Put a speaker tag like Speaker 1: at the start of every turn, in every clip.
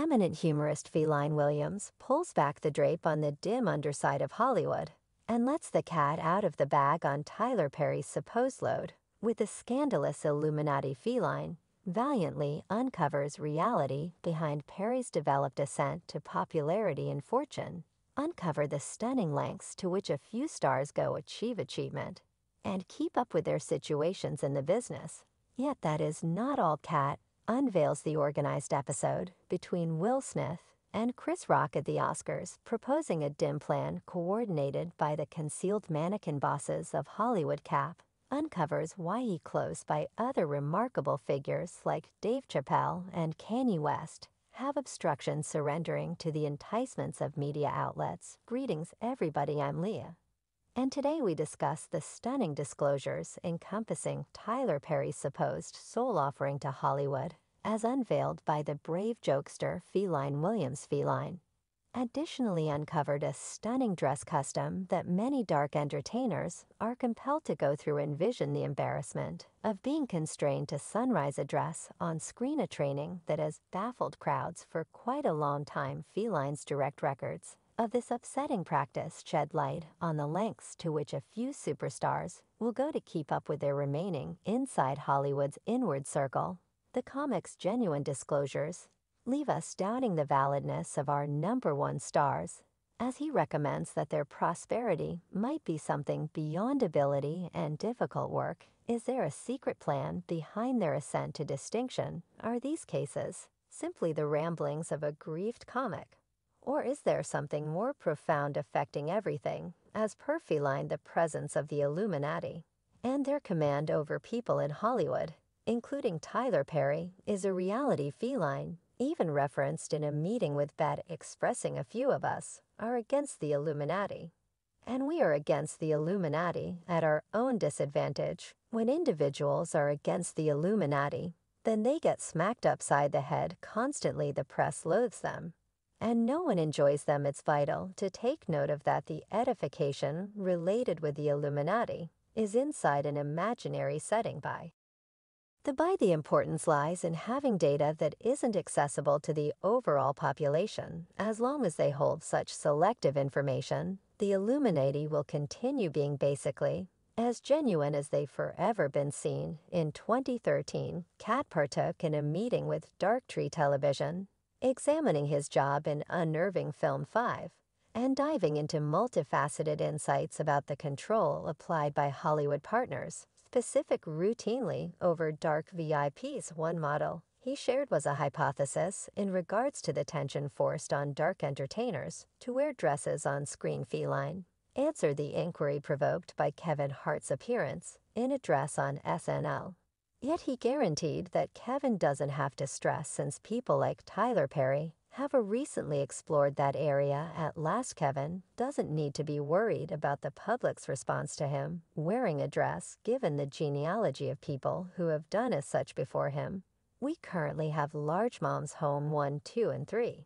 Speaker 1: eminent humorist Feline Williams pulls back the drape on the dim underside of Hollywood and lets the cat out of the bag on Tyler Perry's supposed load, with the scandalous Illuminati feline valiantly uncovers reality behind Perry's developed ascent to popularity and fortune, uncover the stunning lengths to which a few stars go achieve achievement, and keep up with their situations in the business. Yet that is not all. Katt unveils the organized episode between Will Smith and Chris Rock at the Oscars, proposing a dim plan coordinated by the concealed mannequin bosses of Hollywood. Cap uncovers why he close by other remarkable figures like Dave Chappelle and Kanye West have obstructions surrendering to the enticements of media outlets. Greetings everybody, I'm Leah. And today we discuss the stunning disclosures encompassing Tyler Perry's supposed soul offering to Hollywood, as unveiled by the brave jokester Feline Williams. Feline additionally uncovered a stunning dress custom that many dark entertainers are compelled to go through. Envision the embarrassment of being constrained to sunrise a dress on screen, a training that has baffled crowds for quite a long time. Feline's direct records of this upsetting practice shed light on the lengths to which a few superstars will go to keep up with their remaining inside Hollywood's inward circle. The comic's genuine disclosures leave us doubting the validness of our number one stars, as he recommends that their prosperity might be something beyond ability and difficult work. Is there a secret plan behind their ascent to distinction? Are these cases simply the ramblings of a grieved comic? Or is there something more profound affecting everything, as per Feline, the presence of the Illuminati and their command over people in Hollywood, including Tyler Perry, is a reality? Feline even referenced in a meeting with Bet, expressing a few of us are against the Illuminati. And we are against the Illuminati at our own disadvantage. When individuals are against the Illuminati, then they get smacked upside the head constantly. The press loathes them, and no one enjoys them. It's vital to take note of that. The edification related with the Illuminati is inside an imaginary setting. The importance lies in having data that isn't accessible to the overall population. As long as they hold such selective information, the Illuminati will continue being basically as genuine as they've forever been seen. In 2013, Katt partook in a meeting with Dark Tree Television, examining his job in Unnerving Film 5 and diving into multifaceted insights about the control applied by Hollywood partners, specific routinely over dark VIPs. One model he shared was a hypothesis in regards to the tension forced on dark entertainers to wear dresses on screen. Feline answered the inquiry provoked by Kevin Hart's appearance in a dress on SNL. Yet he guaranteed that Kevin doesn't have to stress, since people like Tyler Perry have recently explored that area at last. Kevin doesn't need to be worried about the public's response to him wearing a dress, given the genealogy of people who have done as such before him. We currently have Large Moms Home 1, 2, and 3.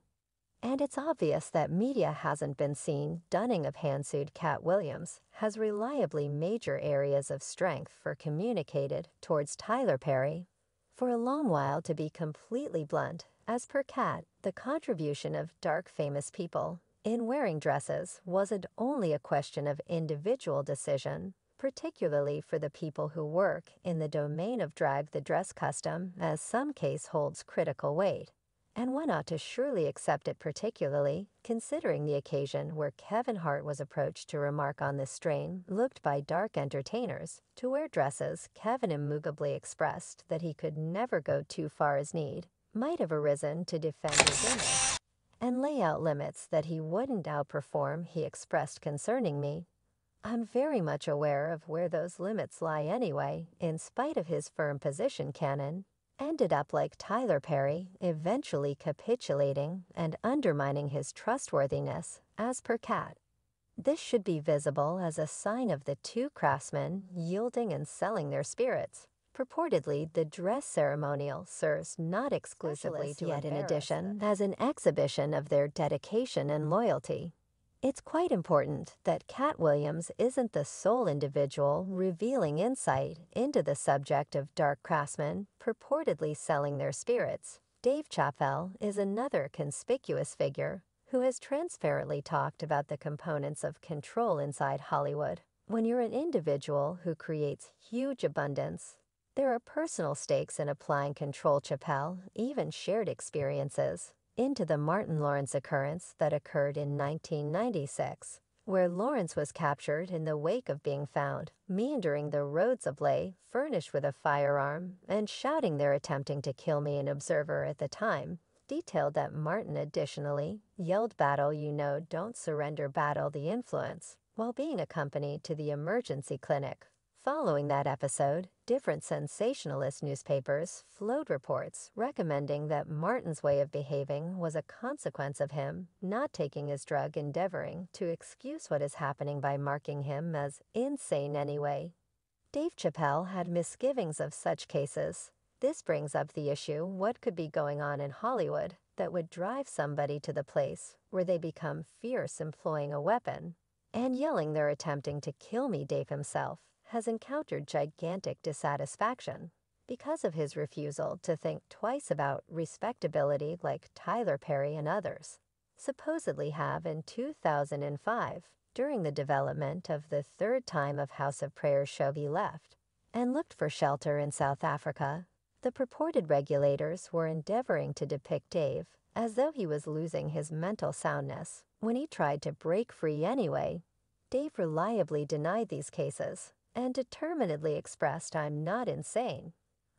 Speaker 1: And it's obvious that media hasn't been seen dunning of pantsuit. Katt Williams has reliably major areas of strength for communicated towards Tyler Perry for a long while. To be completely blunt, as per Katt, the contribution of dark famous people in wearing dresses wasn't only a question of individual decision, particularly for the people who work in the domain of drag. The dress custom, as some case, holds critical weight, and one ought to surely accept it, particularly considering the occasion where Kevin Hart was approached to remark on the strain looked by dark entertainers to wear dresses. Kevin immovably expressed that he could never go too far as need might have arisen to defend his image and lay out limits that he wouldn't outperform. He expressed, concerning me, I'm very much aware of where those limits lie anyway. In spite of his firm position, Cannon ended up like Tyler Perry, eventually capitulating and undermining his trustworthiness. As per Katt, this should be visible as a sign of the two craftsmen yielding and selling their spirits. Purportedly, the dress ceremonial serves not exclusively to, yet in addition, as an exhibition of their dedication and loyalty. It's quite important that Katt Williams isn't the sole individual revealing insight into the subject of dark craftsmen purportedly selling their spirits. Dave Chappelle is another conspicuous figure who has transparently talked about the components of control inside Hollywood. When you're an individual who creates huge abundance, there are personal stakes in applying control. Chappelle even shared experiences into the Martin Lawrence occurrence that occurred in 1996, where Lawrence was captured in the wake of being found meandering the roads of LA, furnished with a firearm, and shouting, "They're attempting to kill me." An observer at the time detailed that Martin additionally yelled, "Battle, you know, don't surrender, battle the influence," while being accompanied to the emergency clinic. Following that episode, different sensationalist newspapers flowed reports recommending that Martin's way of behaving was a consequence of him not taking his drug, endeavoring to excuse what is happening by marking him as insane anyway. Dave Chappelle had misgivings of such cases. This brings up the issue: what could be going on in Hollywood that would drive somebody to the place where they become fierce, employing a weapon and yelling, "They're attempting to kill me"? Dave himself has encountered gigantic dissatisfaction because of his refusal to think twice about respectability, like Tyler Perry and others supposedly have in 2005 during the development of the third time of House of Prayers show. He left and looked for shelter in South Africa. The purported regulators were endeavoring to depict Dave as though he was losing his mental soundness when he tried to break free anyway. Dave reliably denied these cases and determinedly expressed, "I'm not insane.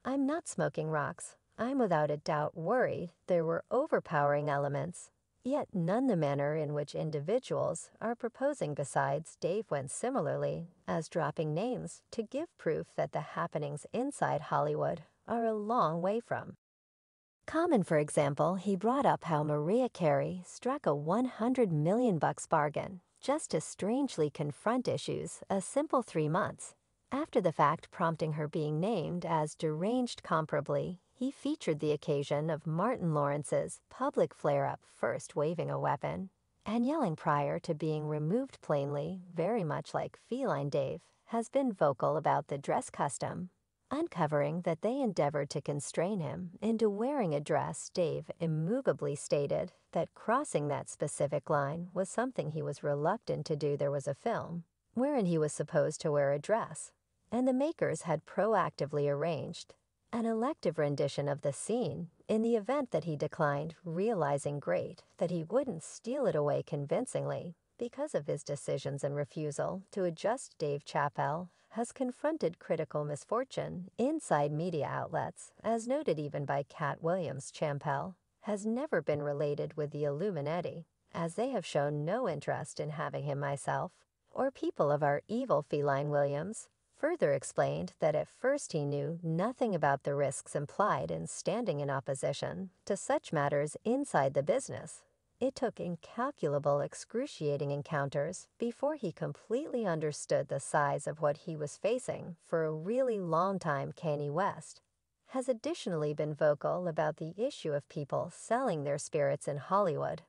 Speaker 1: I'm not smoking rocks. I'm without a doubt worried there were overpowering elements." Yet none the manner in which individuals are proposing. Besides, Dave went similarly as dropping names to give proof that the happenings inside Hollywood are a long way from common. For example, he brought up how Mariah Carey struck a $100 million bargain just to strangely confront issues a simple 3 months after the fact, prompting her being named as deranged. Comparably, he featured the occasion of Martin Lawrence's public flare-up, first waving a weapon and yelling prior to being removed. Plainly, very much like feline, Dave has been vocal about the dress custom, uncovering that they endeavored to constrain him into wearing a dress. Dave immovably stated that crossing that specific line was something he was reluctant to do. There was a film wherein he was supposed to wear a dress, and the makers had proactively arranged an elective rendition of the scene in the event that he declined, realizing great that he wouldn't steal it away convincingly because of his decisions and refusal to adjust. Dave Chappelle has confronted critical misfortune inside media outlets, as noted even by Katt. Chappelle has never been related with the Illuminati, as they have shown no interest in having him. Myself, or people of our evil feline. Williams further explained that at first he knew nothing about the risks implied in standing in opposition to such matters inside the business. It took incalculable, excruciating encounters before he completely understood the size of what he was facing for a really long time. Kanye West has additionally been vocal about the issue of people selling their spirits in Hollywood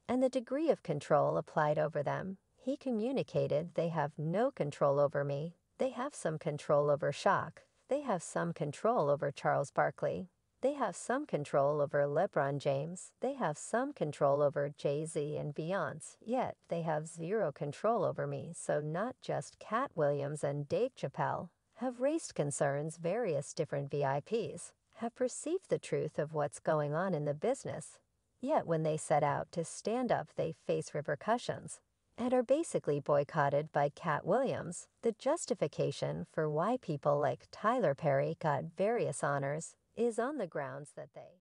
Speaker 1: and the degree of control applied over them. He communicated, "They have no control over me. They have some control over Shock. They have some control over Charles Barkley. They have some control over LeBron James. They have some control over Jay-Z and Beyonce. Yet they have zero control over me." So not just Katt Williams and Dave Chappelle have raised concerns. Various different VIPs have perceived the truth of what's going on in the business. Yet when they set out to stand up, they face repercussions and are basically boycotted by Katt Williams. The justification for why people like Tyler Perry got various honors is on the grounds that they